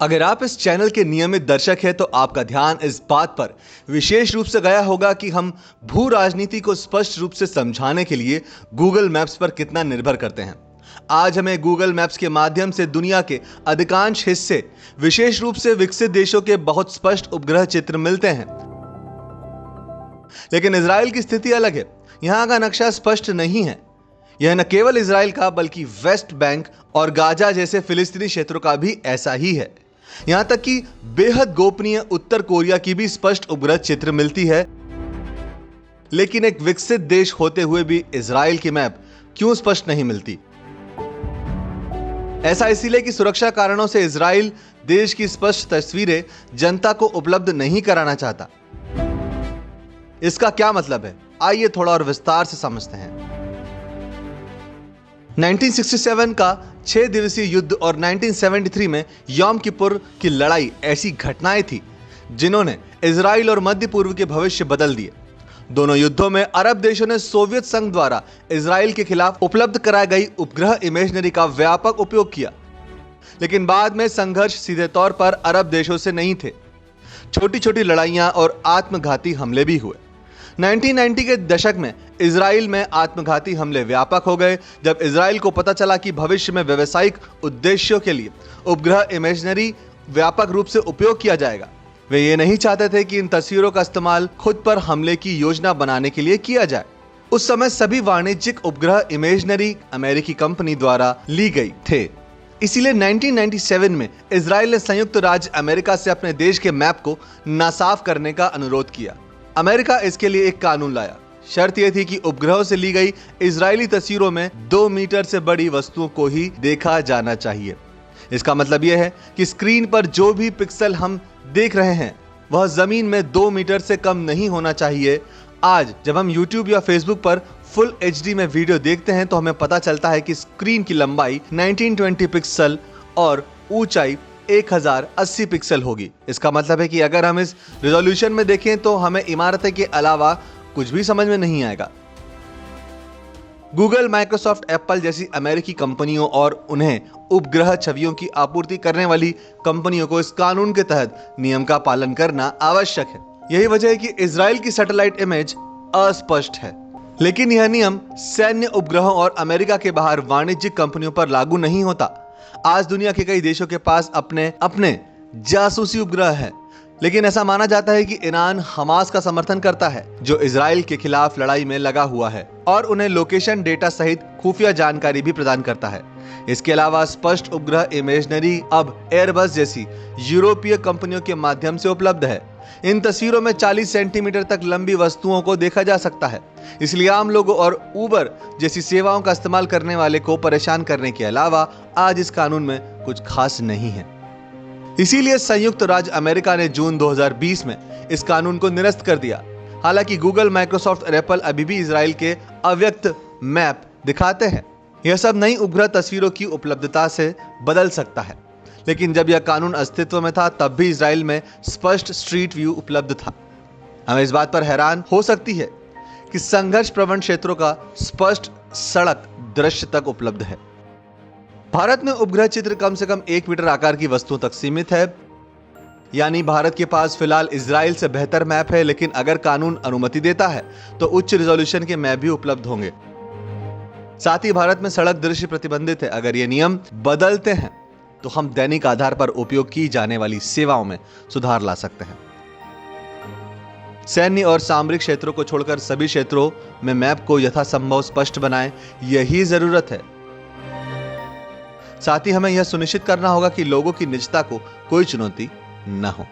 अगर आप इस चैनल के नियमित दर्शक हैं तो आपका ध्यान इस बात पर विशेष रूप से गया होगा कि हम भू राजनीति को स्पष्ट रूप से समझाने के लिए गूगल मैप्स पर कितना निर्भर करते हैं। आज हमें गूगल मैप्स के माध्यम से दुनिया के अधिकांश हिस्से, विशेष रूप से विकसित देशों के बहुत स्पष्ट उपग्रह चित्र मिलते हैं। लेकिन इजराइल की स्थिति अलग है। यहां का नक्शा स्पष्ट नहीं है। यह न केवल इजराइल का बल्कि वेस्ट बैंक और गाजा जैसे फिलिस्तीनी क्षेत्रों का भी ऐसा ही है। यहां तक कि बेहद गोपनीय उत्तर कोरिया की भी स्पष्ट उपग्रह चित्र मिलती है। लेकिन एक विकसित देश होते हुए भी इजराइल की मैप क्यों स्पष्ट नहीं मिलती? ऐसा इसलिए कि सुरक्षा कारणों से इजराइल देश की स्पष्ट तस्वीरें जनता को उपलब्ध नहीं कराना चाहता। इसका क्या मतलब है? आइए थोड़ा और विस्तार से समझते हैं। 1967 का 6 दिवसीय युद्ध और 1973 में यौम किपुर की लड़ाई ऐसी घटनाएं थी जिन्होंने इजराइल और मध्य पूर्व के भविष्य बदल दिए। दोनों युद्धों में अरब देशों ने सोवियत संघ द्वारा इजराइल के खिलाफ उपलब्ध कराई गई उपग्रह इमेजरी का व्यापक उपयोग किया। लेकिन बाद में संघर्ष सीधे तौर पर अरब देशों से नहीं थे। छोटी छोटी लड़ाइयां और आत्मघाती हमले भी हुए। 1990 के दशक में इजराइल में आत्मघाती हमले व्यापक हो गए जब इजराइल को पता चला कि भविष्य में व्यावसायिक उद्देश्यों के लिए उपग्रह इमेजरी व्यापक रूप से उपयोग किया जाएगा। वे ये नहीं चाहते थे कि इन तस्वीरों का इस्तेमाल खुद पर हमले की योजना बनाने के लिए किया जाए। उस समय सभी वाणिज्यिक उपग्रह इमेजरी अमेरिकी कंपनी द्वारा ली गई थे। इसीलिए 1997 में इजराइल ने संयुक्त राज्य अमेरिका से अपने देश के मैप को नासाफ करने का अनुरोध किया। अमेरिका इसके लिए एक कानून लाया। शर्त यह थी कि उपग्रहों से ली गई इजरायली तस्वीरों में 2 मीटर से बड़ी वस्तुओं को ही देखा जाना चाहिए। इसका मतलब यह है कि स्क्रीन पर जो भी पिक्सल हम देख रहे हैं वह जमीन में 2 मीटर से कम नहीं होना चाहिए। आज जब हम YouTube या Facebook पर फुल HD में वीडियो देखते हैं तो हमें पता चलता है कि स्क्रीन की लंबाई 1920 पिक्सल और ऊंचाई 1080 पिक्सल होगी। इसका मतलब है कि अगर हम इस रिजोल्यूशन में देखें तो हमें इमारतें के अलावा कुछ भी समझ में नहीं आएगा। गूगल, माइक्रोसॉफ्ट, एप्पल जैसी अमेरिकी कंपनियों और उन्हें उपग्रह छवियों की आपूर्ति करने वाली कंपनियों को इस कानून के तहत नियम का पालन करना आवश्यक है। यही वजह है कि इजराइल की सैटेलाइट इमेज अस्पष्ट है। लेकिन यह नियम सैन्य उपग्रहों और अमेरिका के बाहर वाणिज्यिक कंपनियों पर लागू नहीं होता। आज दुनिया के कई देशों के पास अपने जासूसी उपग्रह हैं। लेकिन ऐसा माना जाता है कि ईरान हमास का समर्थन करता है जो इजराइल के खिलाफ लड़ाई में लगा हुआ है और उन्हें लोकेशन डेटा सहित खुफिया जानकारी भी प्रदान करता है। इसके अलावा स्पष्ट उपग्रह इमेजरी अब एयरबस जैसी यूरोपीय कंपनियों के माध्यम से उपलब्ध है। इन तस्वीरों में 40 सेंटीमीटर तक लंबी वस्तुओं को देखा जा सकता है। इसलिए आम लोगों और उबर जैसी सेवाओं का इस्तेमाल करने वाले को परेशान करने के अलावा आज इस कानून में कुछ खास नहीं है। इसीलिए संयुक्त राज्य अमेरिका ने जून 2020 में इस कानून को निरस्त कर दिया। हालांकि गूगल, माइक्रोसॉफ्ट और एप्पल अभी भी इजराइल के अव्यक्त मैप दिखाते हैं। यह सब नई उपग्रह तस्वीरों की उपलब्धता से बदल सकता है। लेकिन जब यह कानून अस्तित्व में था तब भी इजराइल में स्पष्ट स्ट्रीट व्यू उपलब्ध था। हमें इस बात पर हैरान हो सकती है कि संघर्ष प्रवण क्षेत्रों का स्पष्ट सड़क दृश्य तक उपलब्ध है। भारत में उपग्रह चित्र कम से कम 1 मीटर आकार की वस्तुओं तक सीमित है। यानी भारत के पास फिलहाल इजराइल से बेहतर मैप है। लेकिन अगर कानून अनुमति देता है तो उच्च रिजोल्यूशन के मैप भी उपलब्ध होंगे। साथ ही भारत में सड़क दृश्य प्रतिबंधित है। अगर ये नियम बदलते हैं तो हम दैनिक आधार पर उपयोग की जाने वाली सेवाओं में सुधार ला सकते हैं। सैन्य और सामरिक क्षेत्रों को छोड़कर सभी क्षेत्रों में मैप को यथासंभव स्पष्ट बनाएं, यही जरूरत है। साथ ही हमें यह सुनिश्चित करना होगा कि लोगों की निजता को कोई चुनौती न हो।